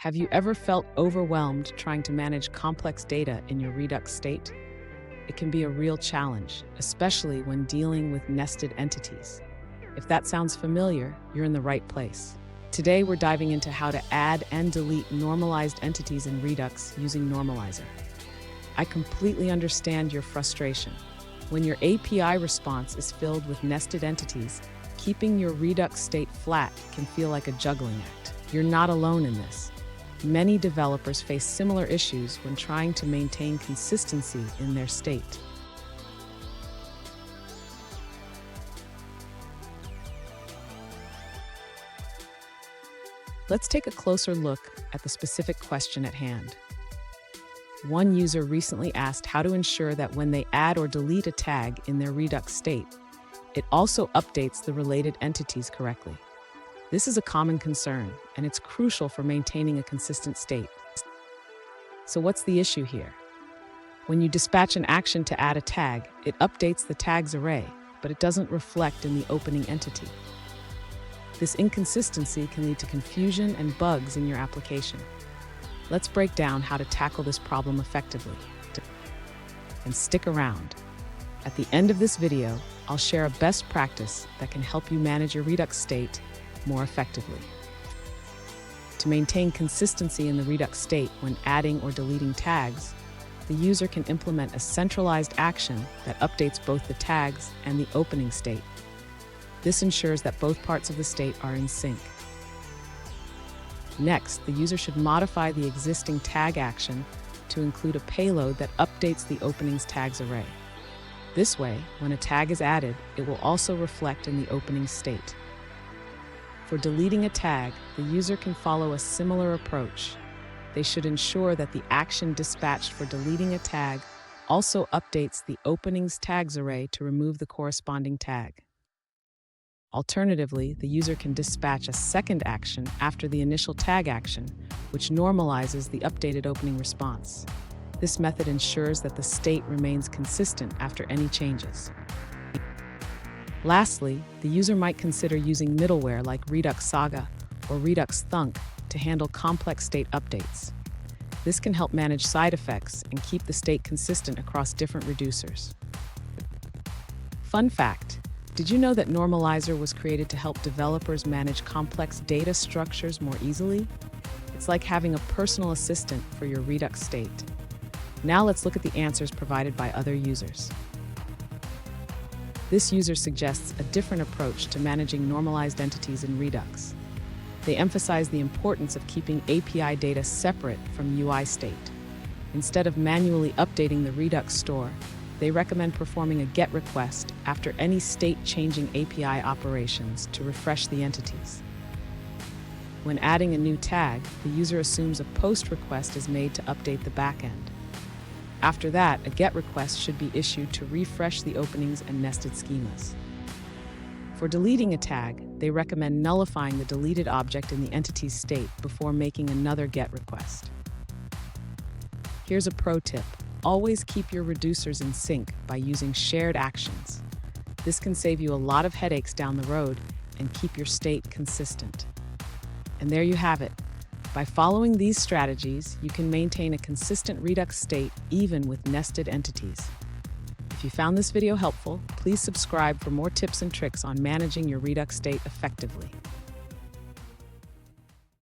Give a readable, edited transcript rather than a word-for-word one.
Have you ever felt overwhelmed trying to manage complex data in your Redux state? It can be a real challenge, especially when dealing with nested entities. If that sounds familiar, you're in the right place. Today, we're diving into how to add and delete normalized entities in Redux using Normalizr. I completely understand your frustration. When your API response is filled with nested entities, keeping your Redux state flat can feel like a juggling act. You're not alone in this. Many developers face similar issues when trying to maintain consistency in their state. Let's take a closer look at the specific question at hand. One user recently asked how to ensure that when they add or delete a tag in their Redux state, it also updates the related entities correctly. This is a common concern, and it's crucial for maintaining a consistent state. So what's the issue here? When you dispatch an action to add a tag, it updates the tags array, but it doesn't reflect in the opening entity. This inconsistency can lead to confusion and bugs in your application. Let's break down how to tackle this problem effectively. And stick around. At the end of this video, I'll share a best practice that can help you manage your Redux state more effectively. To maintain consistency in the Redux state when adding or deleting tags, the user can implement a centralized action that updates both the tags and the opening state. This ensures that both parts of the state are in sync. Next, the user should modify the existing tag action to include a payload that updates the opening's tags array. This way, when a tag is added, it will also reflect in the opening state. For deleting a tag, the user can follow a similar approach. They should ensure that the action dispatched for deleting a tag also updates the opening's tags array to remove the corresponding tag. Alternatively, the user can dispatch a second action after the initial tag action, which normalizes the updated opening response. This method ensures that the state remains consistent after any changes. Lastly, the user might consider using middleware like Redux Saga or Redux Thunk to handle complex state updates. This can help manage side effects and keep the state consistent across different reducers. Fun fact: did you know that Normalizr was created to help developers manage complex data structures more easily? It's like having a personal assistant for your Redux state. Now let's look at the answers provided by other users. This user suggests a different approach to managing normalized entities in Redux. They emphasize the importance of keeping API data separate from UI state. Instead of manually updating the Redux store, they recommend performing a GET request after any state-changing API operations to refresh the entities. When adding a new tag, the user assumes a POST request is made to update the backend. After that, a GET request should be issued to refresh the openings and nested schemas. For deleting a tag, they recommend nullifying the deleted object in the entity's state before making another GET request. Here's a pro tip: always keep your reducers in sync by using shared actions. This can save you a lot of headaches down the road and keep your state consistent. And there you have it. By following these strategies, you can maintain a consistent Redux state even with nested entities. If you found this video helpful, please subscribe for more tips and tricks on managing your Redux state effectively.